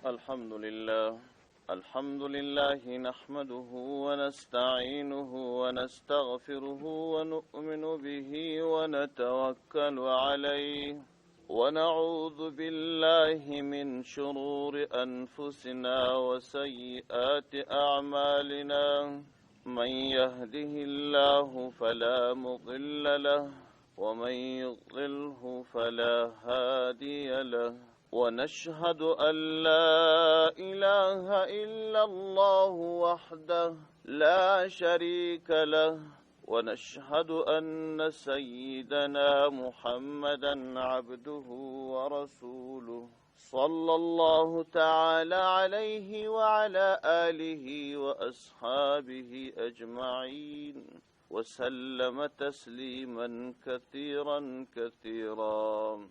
الحمد لله نحمده ونستعينه ونستغفره ونؤمن به ونتوكل عليه ونعوذ بالله من شرور أنفسنا وسيئات أعمالنا من يهده الله فلا مضل له ومن يضلله فلا هادي له ونشهد أن لا إله إلا الله وحده لا شريك له ونشهد أن سيدنا محمدا عبده ورسوله صلى الله تعالى عليه وعلى آله وأصحابه أجمعين وسلم تسليما كثيرا كثيرا.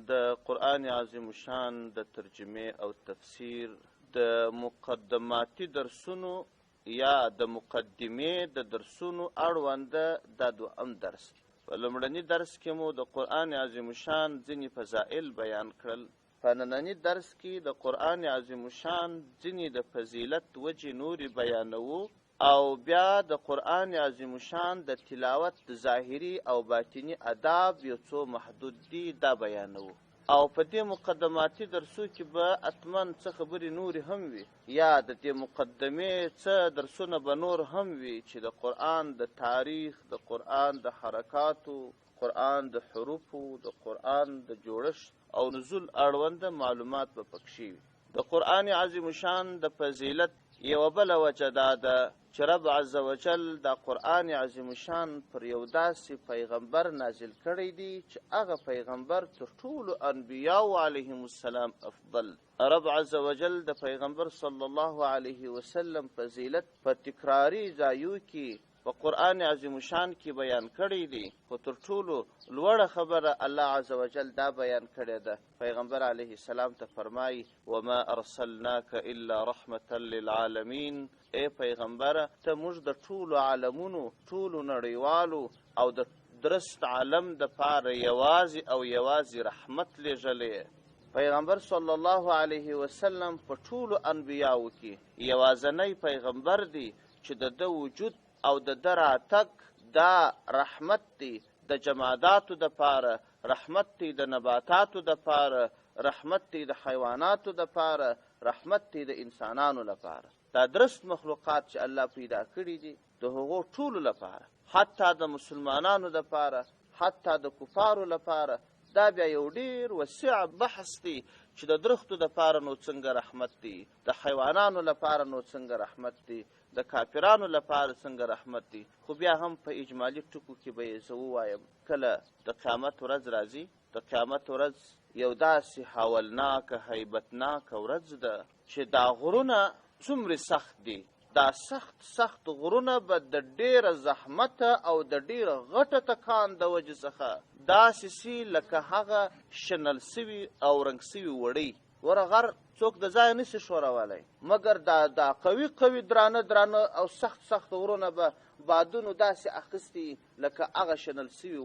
د قرآن عظیم شان د ترجمه او تفسیر د مقدماتي درسونو یا د مقدمه د درسونو اړونده د دویم درس. په لومړني درس کې مو د قرآن عظیم شان ځینې فضائل بیان کړل. په ننني درس کې د قرآن عظیم شان ځینې د فضیلت وجې نورې بیانوو او بیا د قرآن عظیم شان د تلاوت ظاهري او باطني آداب یو څو محدود دي دا بیانوو. او په دې مقدماتي درسو کې به اتمن څه خبرې نورې هم وي یا د دې مقدمې څه درسونه به نور هم وي چې د قرآن د تاریخ، د قرآن د حرکاتو، قرآن د حروفو، د قرآن د جوړښت او نزول اړونده معلومات به پکښې وي. د قرآن عظیم شان د فضیلت یوه بله وجه دا ده چې رب عز وجل د قرآن عظیم شان پر یو داسې پیغمبر نازل کړی دی چې هغه پیغمبر تر ټولو انبیاو علیهم السلام افضل. رب عز وجل د پیغمبر صلی الله علیه وسلم فضیلت په تکراری ځایو کې په قرآن عظیم شان کې بیان کړی دی، خو تر ټولو لوړه خبره الله عز وجل دا بیان کړې ده. پیغمبر علیه السلام ته فرمایي وما ارسلناک الا رحمة للعالمین. ای پیغمبره ته موږ د ټولو عالمونو، ټولو نړیوالو او د درست عالم د پاره یوازې او یوازې رحمت لېږلی. پیغمبر صلی الله علیه وسلم په ټولو انبیاو کې یوازنی پیغمبر دی چې د ده وجود او د ده راتګ دا رحمت دی د جماداتو د پاره، رحمت دی د نباتاتو د پاره، رحمت دی د حیواناتو د پاره، رحمت دی د انسانانو لپاره. دا درست مخلوقات چې الله پیدا کړي دي د هغو ټولو لپاره، حتی د مسلمانانو لپاره، حتی د کفارو لپاره. دا بیا یو ډیر وسیع بحث دی چې د درختو لپاره نو څنګه رحمت دی، د حیوانانو لپاره نو څنګه رحمت دی، د کافرانو لپاره څنګه رحمت دی. خو بیا هم په اجمالي ټکو کې به یې زه ووایم کله د قیامت ورځ راځي. د قیامت ورځ یو داسې حولناکه هیبتناکه ورځ ده چې دا غرونه څومره سخت دي. دا سخت غرونه به د ډیره زحمت او د ډیره غټه تکان د وجې څخه داسې سي لکه هغه شنل سوي او رنګ سوي وړۍ. وره غر څوک د ځای نشي ښورولی، مګر دا قوي قوي درانه او سخت غرونه به بادونو داسې اخیستي لکه هغه شنل سوي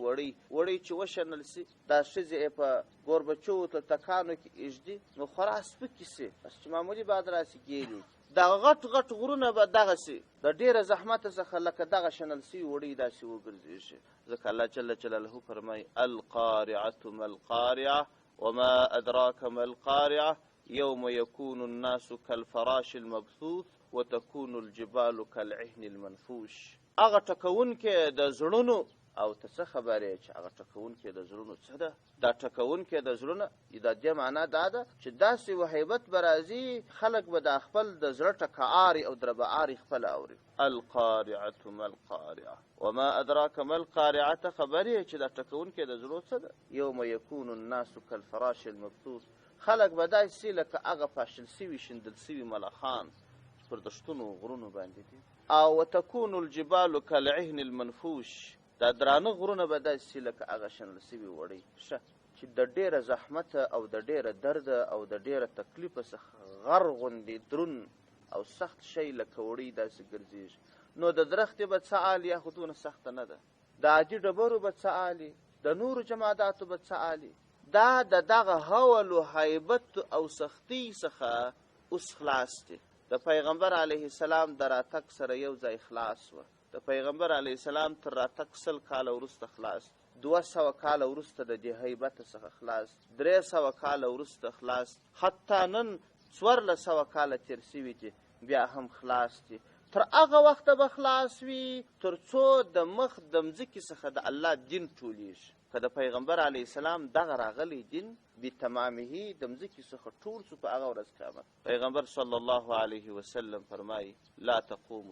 وړۍ چې وشنل سي دا ښځې یې په ګوربچو تکانو کې ایږدي نو خورا سپکې سي، بس چې معمولي باد راسي ګیري. دا غټ غرونه به دغسې د ډېره زحمته څخه لکه دغه شنل سوي وړۍ داسې وګرځېږي. ځکه الله جل جلاله فرمایي القارعة ما القارعة وما أدراك ما القارعة يوم يكون الناس كالفراش المبثوث وتكون الجبال كالعهن المنفوش. هغه ټکوونکی د زړونو او ته څه خبرې چې هغه ټکوونکی د زړونو څه ده؟ دا ټکوونکی د زړونه د دې معنا دا ده چې داسې وهیبت به راځي خلک به د خپل د زړه ټکعاري او دربعاري خپله اوري. القارعة ما القارعة وما أدراك ما القارعة ته خبرې چې دا ټکوونکی د زړو څه ده؟ یوم یکون الناس کالفراش المبثوث. خلک به داسې لکه هغه پاشل سوي شیندل سوي ملخان چې پر دشتونو غرونو باندې دي. او وتكون الجبال كالعهن المنفوش. دا درانه غرونه به داسې لکه هغه شنل سوي وړۍ چې د ډېره زحمته او د ډېره درده او د ډېره تکلیفه څخه غر غوندې درون او سخت شی لکه وړۍ داسې ګرځېږي. نو د درختې به څه حال یا خو دونه سخته نه ده، د عادي ډبرو به څه حالي، د نورو جماداتو به څه حالي. دا د دغه هول و هیبت او سختۍ څخه اوس خلاص دي. د پیغمبر علیه السلام د راتګ سره یو ځای خلاص و. د پیغمبر علیه السلام تر راتګ 100 کاله وروسته خلاص، 200 کاله وروسته د دې هیبت څخه خلاص، 300 کاله وروسته خلاص، حتی نن 1400 کاله تیر شوي دي بیا هم خلاص دي. تر هغه وخته به خلاص وي تر څو د مخ د مځکې څخه د الله دین ټولېږي. که د پیغمبر علیه السلام دغه راغلی دین بتمامه د مځکې څخه ټول سو په هغه ورځ قیامت. پیغمبر صلی الله علیه وسلم فرمایي لا تقوم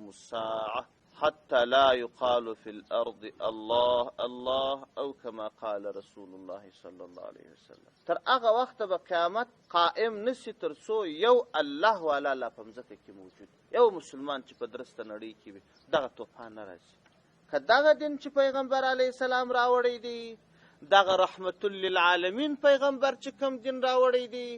الساعة حتى لا يقال في الأرض الله الله أو كما قال رسول الله صلى الله عليه وسلم. تر هغه وخت به قیامت قائم نسی تر څو یو الله والا لا په مځکه کې موجود، یو مسلمان چې په درسته نړۍ کې وي دغه طوفان نه راځي. که دغه دین چې پیغمبر علیه السلام راوړی دی، دغه رحمت للعالمین پیغمبر چې کوم دین راوړی دی،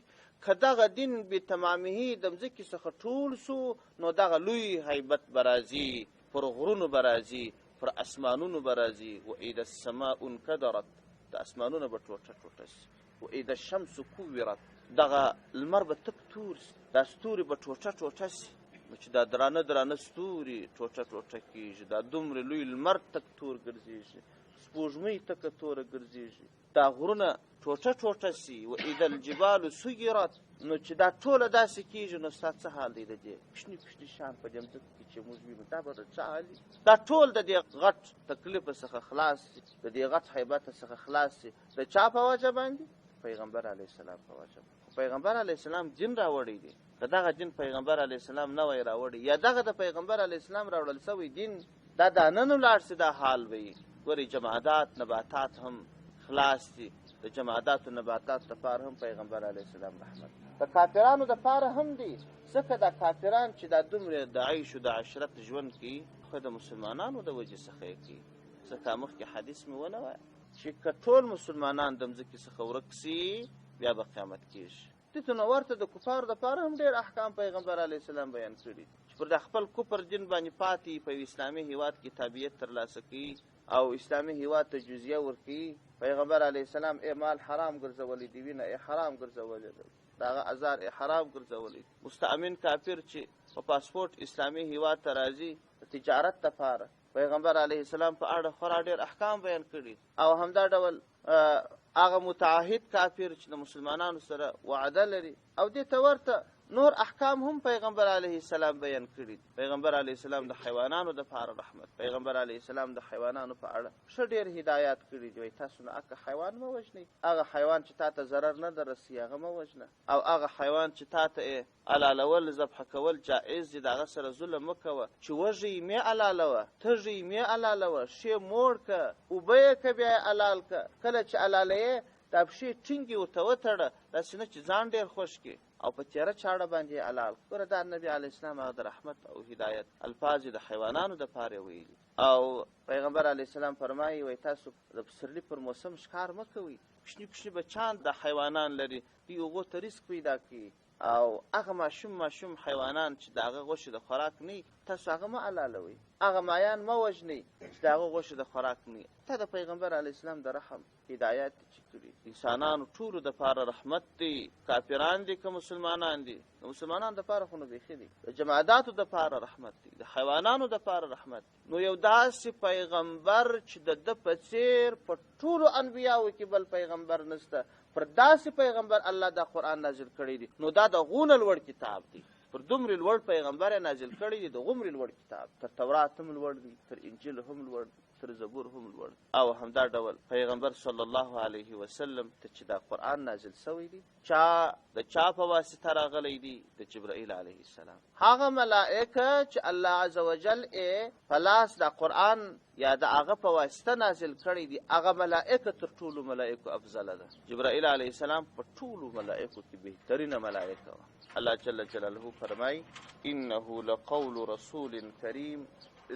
که دغه دین بتمامه د مځکې څخه ټول سو نو دغه لوی هیبت به راځي، پر غرونو به راځي، پر اسمانونو به راځي. واذا السماء انکدرت، د اسمانونه به ټوټه ټوټه شي. واذا الشمس کورت، دغه لمر به تک تور شي، دا ستوري به ټوټه ټوټه شي. نو چې دا درانه درانه ستوري ټوټه ټوټه کېږي، دا دومره لوی لمر تک تور ګرځېږي، سپوږمۍ تکه توره ګرځېږي، دا غرونه ټوټه ټوټه سي. واذا الجبال سیرت، نو چې دا ټوله داسې کېږي نو ستا څه حال دی؟ د دې کوچني کوچني شیان په دې مځکه کې چې موږ وینو دا به د چا حال وي؟ دا ټول د دې غټ تکلیفه څخه خلاص سي، د دې غټ هیبته څخه خلاص سي. د چا په وجه باندې؟ پیغمبر علیه السلام په وجه. پیغمبر علیه السلام دین راوړی دی. که دغه دین پیغمبر علیه السلام نه وای راوړی، یا دغه د پیغمبر علیه السلام راوړل سوی دین دا د نن ولاړ سي، دا حال وي. ګورئ جمادات نباتات هم خلاص دي. د جمادات و نباتات دپاره هم پیغمبر علیه السلام رحمت. د کافرانو دپاره هم دی، ځکه دا کافران چې دا دومره د عیش و د عشرت ژوند کوي خو د مسلمانانو د وجې څخه یې کوي. ځکه مخکې حدیث مې ونه وایه چې که ټول مسلمانان د مځکې څخه ورک سي بیا به قیامت کېږي. دته نو ورته د کفارو دپاره هم ډېر احکام پیغمبر علیه السلام بیان کړي چې پر د خپل کفر دین باندې پاتې په اسلامي هېواد کې تابعیت ترلاسه کوي او اسلامي هېواد ته جزیه ورکوي. پیغمبر علیه السلام مال حرام ګرځولی دی، وینه حرام ګرځولی دی، د هغه ازار حرام ګرځولی. مستأمن کافر چې په پاسپورټ اسلامي هېواد ته راځي د تجارت دپاره، پیغمبر علیه السلام په اړه خورا ډېر احکام بیان کړي. او همدا ډول هغه متعهد کافر چې د مسلمانانو سره وعده لري او دې ته ورته نور احکام هم پیغمبر علیه السلام بیان کړي. پیغمبر علیه السلام د حیوانانو دپاره رحمت، پیغمبر علیه السلام د حیوانانو په اړه ښه ډېر هدایات کړي دي. وایي تاسو نه هغه حیوان مه وژنئ، هغه حیوان چې تا ته ضرر نه در رسي هغه مه وژنه، او هغه حیوان چې تا ته حلالول ذبحه کول جایز دي د هغه سره ظلم مه کوه. چې وږی مې حلالوه، تږی مې حلالوه، ښې موړ که، اوبه یې که بیا یې حلال که. کله چې حلالوې دا پښې ټینګې ورته وتړه، داسې نه چې ځان ډېر خوښ کړي او په تیاره چاړه باندې حلال. ګوره دا نبي علیه السلام هغه د رحمت او هدایت الفاظ د حیوانانو دپاره ویلي. او پیغمبر علیه السلام فرمایي وایي تاسو د پسرلي پر موسم ښکار مه کوئ. کوچني کوچني بچان د حیوانان لري، دوی هغو ته رزق پیدا کوي. او هغه ماشوم حیوانان چې د هغه غوښې د خوراک نه وي تاسو هغه مه حلالوئ. هغه مایان مه وژنئ چې د هغه غوښې د خوراک نه وي. دا د پیغمبر علیه السلام د رحم هدایت چې کړي. انسانانو ټولو دپاره رحمت دی، کافران دي که مسلمانان دي. د مسلمانانو دپاره خو نو بیخي دی، د جماداتو دپاره رحمت دی، د حیوانانو دپاره رحمت دی. نو یو داسې پیغمبر چې د ده په څېر په ټولو انبیاو کې بل پیغمبر نشته، پر داسې پیغمبر الله دا قرآن نازل کړی دی. نو دا د غونه لوړ کتاب دی، پر دومره لوړ پیغمبر نازل کړی دی، د غومره لوړ کتاب. تر تورات هم لوړ دی، تر انجیل هم لوړ دی، تر زبور هم لوړ. او همدا ډول پیغمبر صلی الله علیه وسلم ته چې دا قرآن نازل شوی دی د چا په واسطه راغلی دی؟ د جبرائیل علیه السلام. هغه ملائکه چې الله عز وجل په لاس دا قرآن یا د هغه په واسطه نازل کړی دی، هغه ملائکه تر ټولو ملائکو افضله ده. جبرائیل علیه السلام په ټولو ملائکو کې بهترینه ملائکه وه. الله جل جلاله فرمایي انه لقول رسول کریم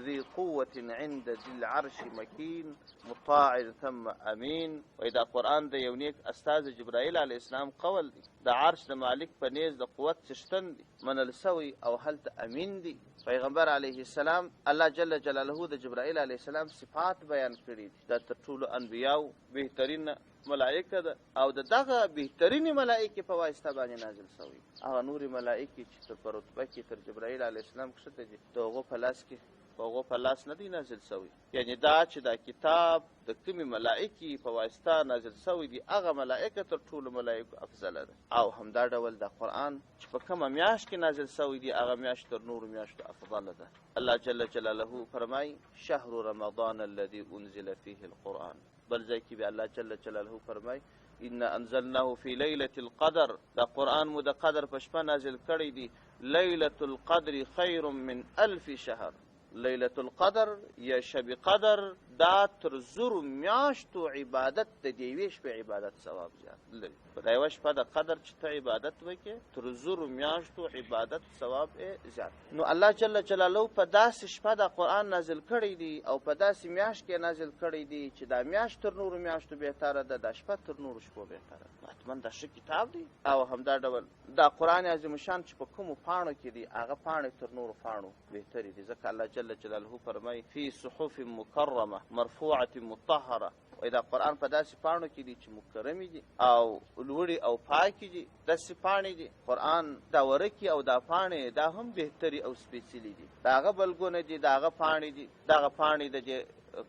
ذي قوة عند ذي العرش مكين مطاع ثم امين. وای دا قرآن د یو نیک استاذ جبرائیل علیه السلام قول دی، د عرش د مالک په نیز د قوت څښتن دی، منل سوی او هلته امین دی. پیغمبر علیه السلام الله جل جلاله د جبرائیل علیه السلام صفات بیان کړي دي. دا تر ټولو انبیاو بهترین ملائکه ده او د دغه بهترینې ملائکې په واسطه باندې نازل شوی. هغه نورې ملائکې چې تر په رتبه کې تر جبرائیل علیه السلام کښته دي د هغو په لاس نه دی نازل شوی. یعنې دا چې دا کتاب د کومې ملائکې په واسطه نازل شوی دي هغه ملائکه تر ټولو ملائکو افضله ده. او همدا ډول د قرآن چې په کومه میاشت کې نازل شوی دي هغه میاشت تر نورو میاشتو افضله ده. الله جل جلاله فرمایي شهر رمضان الذي انزل فيه القرآن. بل ځای کې به الله جل جلاله فرمایي ان انزلناه في ليلة القدر. دا قرآن مو د قدر په شپه نازل کړی دی. ليلة القدر خير من 1000 شهر. لیلة القدر یا شب قدر دا تر زرو میاشتو عبادت د دیوې شپې عبادت ثواب زیات لري. په دا یوه شپه د قدر چې ته عبادت وکړې تر زرو میاشتو عبادت ثواب زیات. نو الله جل جلاله په داسې شپه د قرآن نازل کړی دی او په داسې میاشت کې نازل کړی دی چې دا میاشت تر نورو میاشتو بهتره ده، دا شپه تر نورو شپو بهتره ده. حتما دا ښه کتاب دی. او همدا ډول دا قرآن عظیم شان چې په کومو پاڼو کې دی هغه پاڼې تر نورو پاڼو بهترې دي. ځکه الله جل جلاله فرمایي فی صحف مکرمه مرفوعه مطهره. وایي دا قرآن په داسې پاڼو کې دي چې مکرمې دي او لوړې او پاکې دي. داسې پاڼې دي قرآن دا ورکې او دا پاڼې دا هم بهتري او سپېڅلي دي. د هغه بلګونه دي، د هغه پاڼې دي، دغه پاڼې د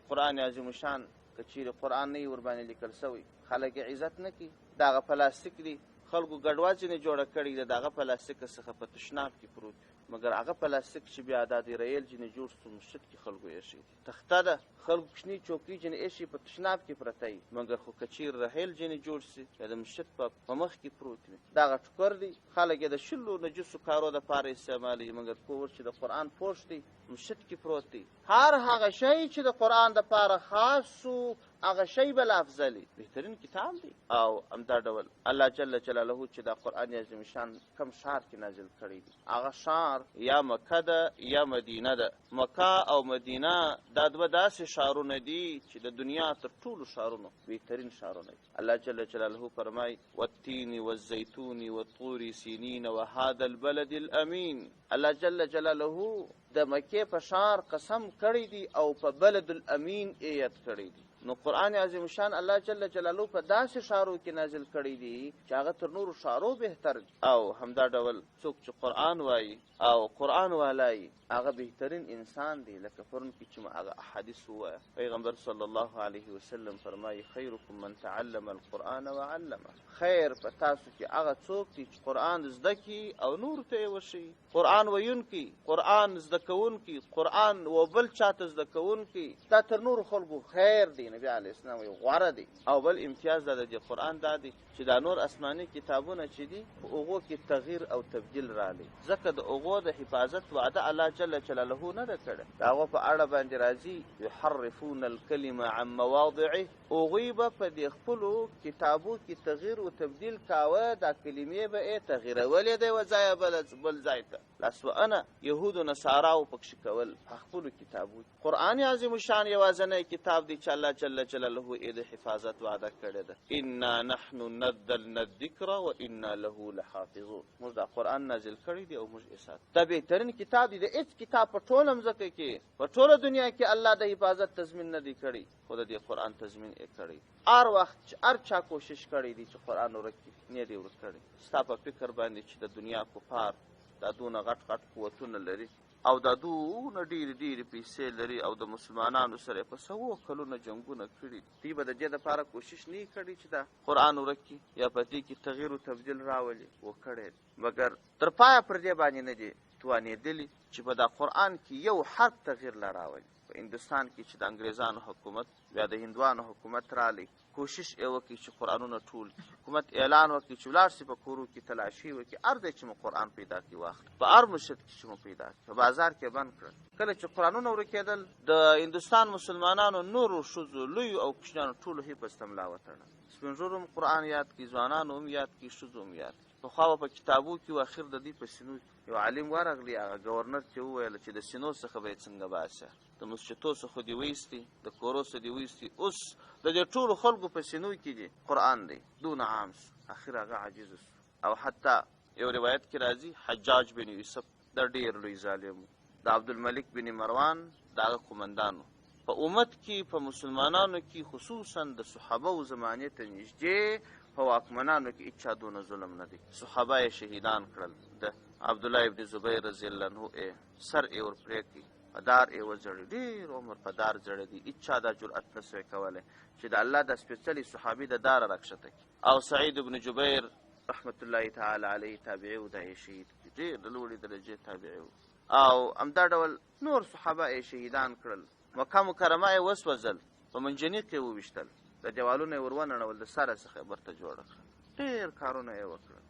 قرآن عظیم شان که چیرې قرآن نه وي ورباندې لیکل شوی خلک یې عزت نه کوي. د هغه پلاستیک دي، خلکو ګډوډ ځینې جوړه کړې ده، د هغه پلاستیک څخه په تشناب کې پروت وي. مګر هغه پلاستیک چې بیا دا د ریل جنې جوړ شو مسجد کې خلکو ایښی دي. تخته ده خلکو کوچني چوکۍ جنې ایښي په تشناب کې پرته وي. مګر خو که چیرې ریل جنې جوړ شي یا د مسجد په مخ کې پروت وي دغه ټوکر دی. خلک یې د شلو نجسو کارو دپاره استعمالوي. مګر کور چې د قرآن پوښ دی مسجد کې پروت دی. هر هغه شی چې د قرآن دپاره خاص سو هغه شی بل افضلي بهترین کتاب دی. او همدا ډول الله جل جلاله چې دا قرآن عظیم شان کم ښار کې نازل کړی دی هغه ښار یا مکه ده یا مدینه ده. مکه او مدینه دا دوه داسې ښارونه دي چې د دنیا تر ټولو ښارونو بهترین ښارونه دي. الله جل جلاله فرمایي والتین والزیتون والطور سینین وهذا البلد الامین. الله جل جلاله د مکې په ښار قسم کړی دی او په بلد الامین ایت کړی دی. نو قرآن عظیم شان الله جل جلاله په داسې ښارو کې نازل کړی دی چې هغه تر نورو ښارو بهتر دی. او همدا ډول څوک چې قرآن وایي او قرآن والایي هغه بهترین انسان دی. لکه پرون کې چې هغه احادیث ووایه پیغمبر صلی الله علیه وسلم فرمایي خیرکم من تعلم القرآن وعلمه. خیر په تاسو کې هغه څوک دی چې قرآن زده کي او نور ته یې وښیي. قرآن ویونکي، قرآن زده کوونکي، قرآن و بل چاته زده کوونکي دا تر نورو خلکو خیر دی. نبی علیه السلام وایي غوره دی. او بل امتیاز دا د قرآن دا دی چې دا نور آسماني کتابونه چې دي په هغو کې تغییر او تبدیل راغلی. ځکه د هغو د حفاظت وعده الله جل جلاله نه ده کړې. د هغو په اړه باندې راځي یحرفون الکلمه عن مواضعه. هغوی به په دې خپلو کتابو کې تغییر او تبدیل کاوه. دا کلمې به یې تغیرولې د یوه ځایه بل ځای ته. لاسوانه یهود و نصاراو پکښې کول په خپلو کتابو. قرآن عظیم شان یوازینی کتاب دی چې الله جل جلاله یې د حفاظت وعده کړې ده. انا نحن نزلنا الذکر و انا له لحافظون. موږ دا قرآن نازل کړی دی او موږ یې ساتو. دا بهترین کتاب دی. د هېڅ کتاب په ټوله مځکه کې په ټوله دنیا کې الله د حفاظت تضمین نه دی کړی خو د دې قرآن تضمین یې کړی. هر وخت چې هر چا کوشش کړی دی چې قرآن ورک کړي نه دی ورک کړی. ستا په فکر باندې چې د دنیا کفار دا دونه غټ غټ قوتونه لري او دا دونه ډېرې پیسې لري او د مسلمانانو سره په سوو کلونه جنګونه کړي. دوی به د دې دپاره کوشش نه یې کړی چې دا قرآن ورک کړي یا په دې کې تغییر و تبدیل راولي. وکړی مګر تر پایه پر دې باندې نه دي توانېدلي چې په دا قرآن کې یو حرف تغییر لا راولي. په هندوستان کې چې د انګریزانو حکومت بیا د هندوانو حکومت رالی کوشش یې وکړي چې قرآنونه ټول حکومت اعلان وکړي چې ولاړ شي په کورو کې تلاشي وکړي هر ځای چې مو قرآن پیدا کړي واخلي. په هر مسجد کې چې مو پیدا کړي په بازار کې بند کړل. کله چې قرآنونه ورکېدل د هندوستان مسلمانانو نورو ښځو لویو او کوچنیانو ټولو حفظ ته ملا وتړه. سپین ږیرو هم قرآن یاد کړي، ځوانانو هم یاد کړي، ښځو هم یاد کړي. پخوا به په کتابو کې و اخر د دوی په سینو یو عالم ورغلی هغه ګورنر ته وویل چې د سینو څخه به یې څنګه باسه، د مسجدو څخه دې وایستي، د کورو څخه دې وایستي، اوس د دې ټولو خلکو په سینو کې دی قرآن دی دونه عام سو. اخر هغه عاجز سو. او حتی یو روایت کې راځي حجاج بن یوسف دا ډېر لوی ظالم د عبدالملک بن مروان د هغه قومندان په امت کې په مسلمانانو کې خصوصا د صحابه و زمانې ته نږدې په واکمنانو کې هیچا دونه ظلم نه دی. صحابه یې شهیدان کړل، د عبدالله ابن زبیر رضی الله عنه سر یې ورپرې کړي، په دار یې وځړي، ډېر عمر په دار ځړېدي، هیچا دا جرأت نه سوی کولی چې د الله د سپېڅلي صحابي د داره راکښته کړي. او سعید بن جبیر رحمت الله تعالی علیه تابعي و، دا یې شهید کړي، ډېر د لوړې درجې تابعي و. او همدا ډول نور صحابه یې شهیدان کړل. مکه مکرمه یې وسوځل، په منجنیق یې وویشتل، د دیوالونه یې ور ونړول، د سره څخه یې برته جوړه کړه، ډېر کارونه یې وکړل.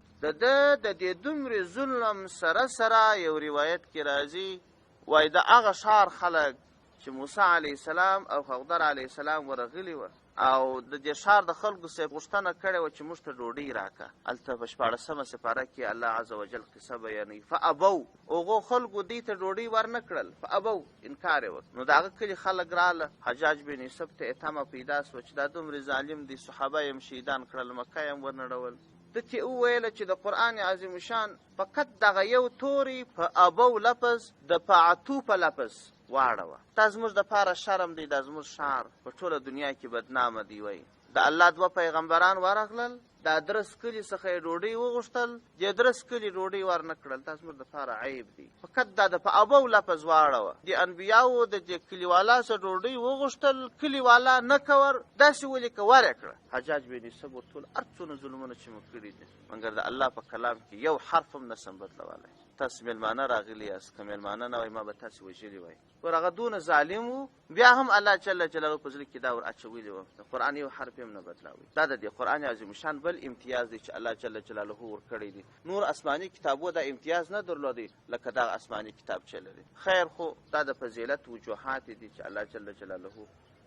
د دې دومرې ظلم سره یو روایت کې راځي، وایي د هغه ښار خلک چې موسی علیه السلام او خضر علیه السلام ورغلي وه او د دې ښار د خلکو څخه غوښتنه کړې وه چې موږ ته ډوډۍ راکړه. هلته په 14مه سپاره کې الله عز وجل قصه بیانوي، فابو، هغو خلکو دوی ته ډوډۍ ورنه کړل، فابو، انکار یې وکړ. نو د هغه کلي خلک راله، حجاج بن یوسف ته تمه پیدا سوه چې دا دومرې ظالم دي، صحابه یې هم شهیدان کړل، مکه یې هم ورنړول. ده ته وویله چې د قرآن عظیم شان فقط دغه یو توري په ابو لفظ د پعتو په لفظ واړوه، دا زموږ دپاره شرم دی، دا زموږ ښار په ټوله دنیا کې بدنامه دی. وایي د الله 2 پیغمبران ورغلل، د ادرس کلي څخه یې ډوډۍ وغوښتل، د ادرس کلي ډوډۍ ورنه کړل، دا زموږ دپاره عیب دی. فقط دا د په ابو لفظ واړوه. د انبیاوو د دې کلیوالا څخه ډوډۍ وغوښتل، کلیوالا نه کور، داسې ولیکه ور یې کړه. حجاج بن یوسف ورته وویل هر څونه ظلمونه چې مو کړي دي، مګر د الله په کلام کې یو حرف هم نسم بدلولی. تاسو میلمانه راغلي یاست، که میلمانه نه وای ما به تاسې وژلي وای. ور هغه دونه ظالم و، بیا هم الله جل جلاله په زړه کې دا ور اچولي وه، د قرآن یو حرف هم نه بدلاوي. دا د دې قرآن عظیم شان بل امتیاز دی چې الله جل جلاله ورکړی دی. نور آسماني کتابو دا امتیاز نه درلودی لکه دا آسماني کتاب چې لري. خیر خو دا د فضیلت وجوهات دي چې الله جل جلاله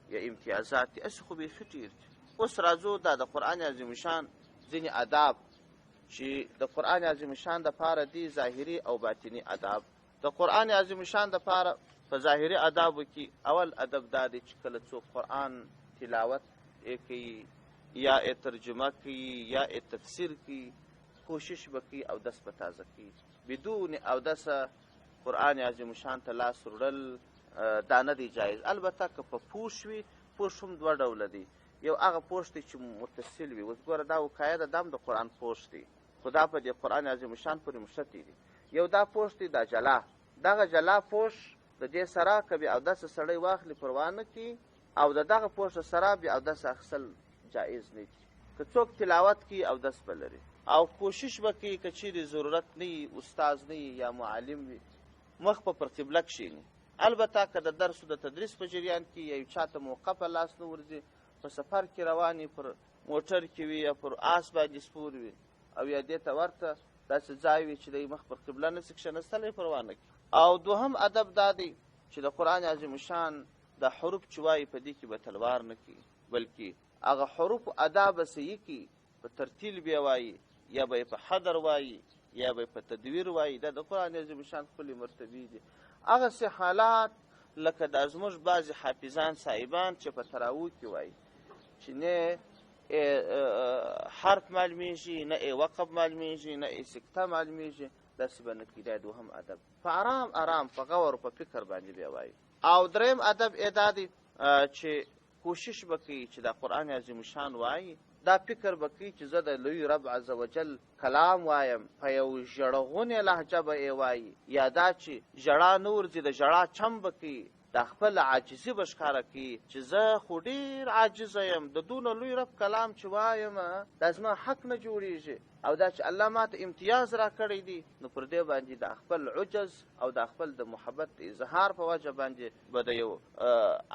یا امتیازات دي، هسې خو بیخي ډېر دي. اوس راځو دا د قرآن عظیم شان ځینې آداب چې د قرآن عظیم شان دپاره دي، ظاهري او باطني آداب. د قرآن عظیم شان دپاره په ظاهري آدابو کې اول ادب دا دی چې کله څوک قرآن تلاوت کوي یا یې ترجمه کوي یا یې تفسیر کوي، کوشش به کوي اودس به تازه کوي. بدون اودسه قرآن عظیم شان ته لاس وړل دا نه دی جایز. البته که په پوښ وي، پوښ هم 2 ډوله دی، یو هغه پوښ دی چې متصل وي. اوس ګوره دا وقایه ده، دا هم د قرآن پوښ دی، خو دا په دې قرآن عظیم شان پورې مشتي دي. یو دا پوښ دی دا جلا، دغه جلا پوښ د دې سره که بیا اودسه سړی واخلي پروا نه کوي، او د دغه پوښ سره بیا اودسه اخیستل جایز نه دي. که څوک تلاوت کوي اودس به لري، او کوشش به کوي که چیرې ضرورت نه وي، استاذ نه وي یا معلم وي، مخ په پر قبله کښېني. البته که د درس و د تدریس په جریان کې یا یو چا ته موقع په لاس نه ورځي، په سفر کې روان پر موټر کې وي یا پر آس باندې سپور وي او یا دې ته ورته داسې ځای وي چې دی مخ پر قبله نسي کښېنستلی، پروا نه کوي. او دوهم ادب دا دی چې د قرآن عظیم شان د حروف چې وایي په دې کې به تلوار نه کوي، بلکې هغه حروف ادا به صحیح کړي، په ترتیل بیا وایي، یا به یې په حدر وایي یا به یې په تدویر وایي. دا د قرآن عظیم شان خپلې مرتبې دي. هغسې حالات لکه دا زموږ بعضې حافظان صاحبان چې په تراویح کې وایي چې نه حرف معلومیږي، نه ای وقف معلومیږي، نه ای سکته معلومیږي، داسې به نه کړي. دا دوهم ادب، په آرام آرام په غور په فکر باندې بیا وایي. او دریم ادب یې دا دی چې کوشش به کوي چې دا قرآن عظیم شان وایي، دا فکر به کوي چې زه د لوی رب عز وجل کلام وایم، په یو ژړغونې لهجه به یې وایي، یا دا چې ژړا نه ورځي د ژړا چم به کوي، دا خپل عاجزي به ښکاره کوي چې زه خو ډېر عاجزه یم، د دونه لوی رب کلام چې وایم دا زما حق نه جوړېږي، او دا چې الله ماته امتیاز را کړی دی، نو پر دې باندې د خپل عجز او د خپل د محبت اظهار په وجه باندې به د یو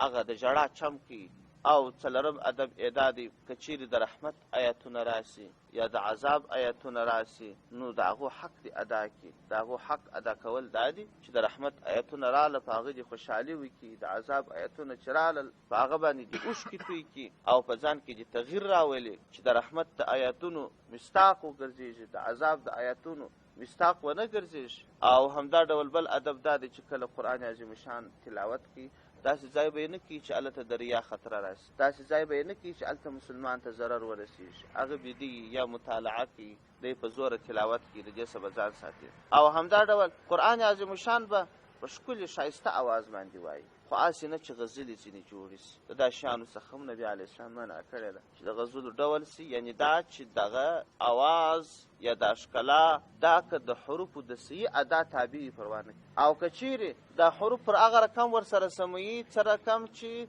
هغه د ژړا چم کوي. او څلورم ادب ادا دی که چیرې د رحمت آیتونه راسي یا د عذاب آیتونه راسي، نو د هغو حق دی ادا کړي. د هغو حق ادا کول دا دی چې د رحمت آیتونه راله په هغه دې خوشحالي وکړي، د عذاب آیتونه چې رالل په هغه باندې دې اوښکې توی کړي او په ځان کې دې تغییر راولي چې د رحمت د آیتونو مصداق وګرځېږي، د عذاب د آیتونو مصداق ونه ګرځېږي. او همدا ډول بل ادب دا دی چې کله قرآن عظیم شان تلاوت کړي، داسې ځای به یې نه کړي چې هلته د ریا خطره راسي، داسې ځای به یې نه کړي چې هلته مسلمان ته ضرر ورسېږي. هغه بیدېږي یا مطالعه کوي، دی په زوره تلاوت کوي، د دې څخه به ځان ساتي. او همدا ډول قرآن عظیم شان به په ښکلي ښایسته اواز باندې وایي، خو هسې نه چې غزلې ځینې جوړې سي. د دا شیانو څخه هم نبي علیه السلام منع کړې ده چې د غزلو ډول سي، یعنې دا چې دغه اواز یا دا ښکلا دا که د حروفو د صحیح ادا تابع وي پروا نه کوي، او که چیرې دا حروف پر هغه رقم ورسره سموي څه رقم چې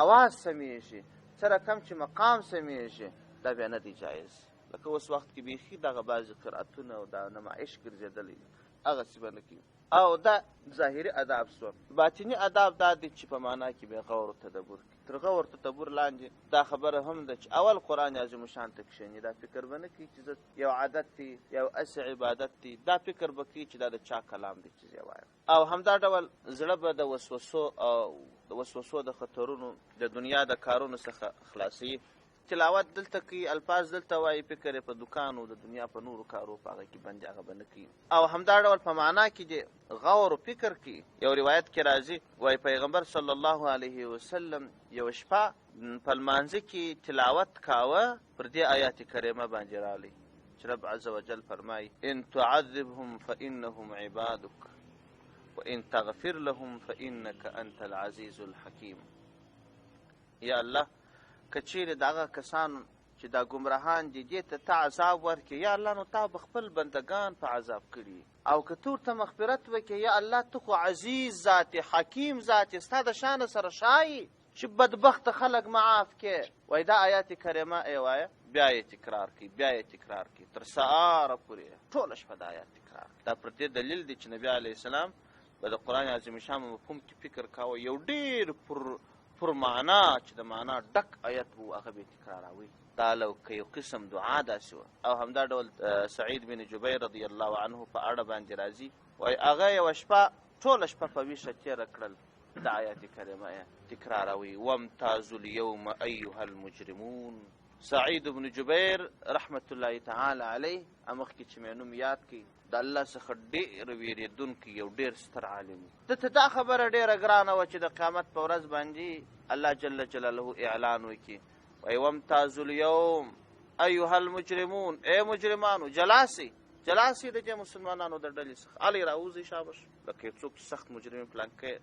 اواز سمیږي، څه رقم چې مقام سمیږي، دا بیا نه دی جایز. لکه اوس وخت کې بیخي دغه بعضې قرأتونه او دا نمایش ګرځېدلی هغسې به نه کوي. او دا ظاهري اداب سو. باطني اداب دا دی چې په معنا کې به غور او تدبر کوي. تر غور تدبر لاندې دا خبره هم ده چې اول قرآن عظیم شان ته کښېني، دا فکر به نه کوي چې یو عادت دی یو اسې عبادت دی، دا فکر به کوي چې دا د چا کلام دی چې زه وایم. او همدا ډول زړه به د وسوسو او د وسوسو د خطرونو د دنیا د کارونو څخه خلاصوي. تلاوت دلته کوي، الفاظ دلته وایي، فکر یې په دکانو د دنیا په نورو کارو په هغه کې بندي هغه به نه کوي. او همدا ډول په معنا کې د غور و فکر کې یو روایت کې راځي، وایي پیغمبر صلی الله علیه وسلم یو شپه په لمانځه کې تلاوت کاوه، پر دې آیات کریمه باندې راغلی چې رب عز وجل فرمایي ان تعذبهم فانهم عبادک وان تغفر لهم فانک انت العزیز الحکیم. یا الله که چیرې دغه کسان چې دا ګمراهان دي دې ته ته عذاب ورکړې، یا الله نو تا به خپل بندگان په عذاب کړي، او که تو ورته مغفرت وکړې یا الله ته خو عزیز ذات حکیم ذات ستا د شانه سره شایي چې بدبخت خلک معاف کې. وایي دا آیات کریمه ای وایه، بیا یې تکرار کړي، بیا یې تکرار کړي تر سهاره پورې ټوله شپه دا آیات تکرار کړي. دا پر دې دلیل دی چې نبي علیه السلام به د قرآن عظیم شان مفهوم کې فکر کاوه، یو ډېر پر معنا چې د معنا ډک آیت وو هغه به تکراروي. دا لو که یو قسم دعا داسې وه. او همدا ډول سعید بن جبیر رضی الله عنه په اړه باندې راځي، وایي هغه یوه شپه ټوله شپه په ویښه تېره کړل، د آیات کریمه یې تکراروي وامتازوا اليوم ایها المجرمون. سعید بن جبیر رحمت الله تعالی علیه مخکې چې مې نوم یاد کړي د الله څخه ډېر ویرېدونکی یو ډېر ستر عالم و. دته دا خبره ډېره ګرانه وه چې د قیامت په ورځ باندې الله جل جلاله اعلان وکړي، وایي وامتازوا اليوم ایها المجرمون، ای مجرمانو جلاسي د دې مسلمانانو د ډلې څخه الې راوځئ شابش. لکه یو څوک سخت مجرم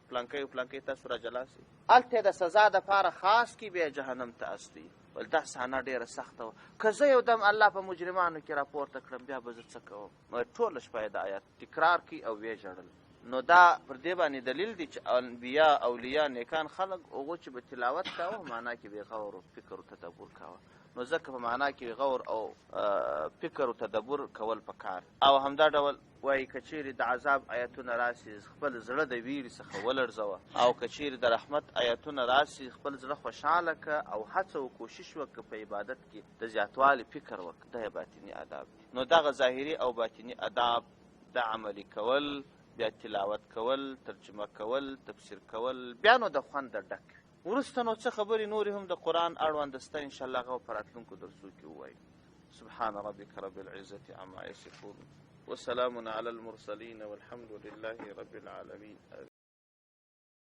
پلانکی تاسو را جلاسي، هلته د سزا دپاره خاص کي بیا جهنم ته استوي. ول دا صحنه ډېره سخته وه، که زه یو دم الله په مجرمانو کې راپورته کړم بیا به زه څه کوم. ټوله شپه یې د آیات تکرار کړي او ویې ژړل. نو دا پر دې باندې دلیل دی چې انبیا اولیاء نیکان خلک هغو چې به تلاوت کاوه معنا کې به غور او فکر او تدبر کاوه. نو ځکه په معنا کې غور او فکر او تدبر کول پکار. او همدا ډول وایي که چیرې د عذاب آیتونه راسي خپل زړه د ویرې څخه ولړزوه، او که چیرې د رحمت آیتونه راسي خپل زړه خوشحاله که او هڅه او کوشش وکړه په عبادت کې د زیاتوالي فکر وکړه. دا باطني آداب دي. نو دغه ظاهري او باطني آداب د عملي کول، بیا تلاوت کول، ترجمه کول، تفسیر کول، بیا نو د خوند ډک. وروسته نو څه خبرې نورې هم د قرآن اړونده سته انشاءالله هغه په راتلونکو درسو کې ووایو. سبحان ربک رب العزة عما یصفون وسلام علی المرسلین والحمد لله رب العالمین.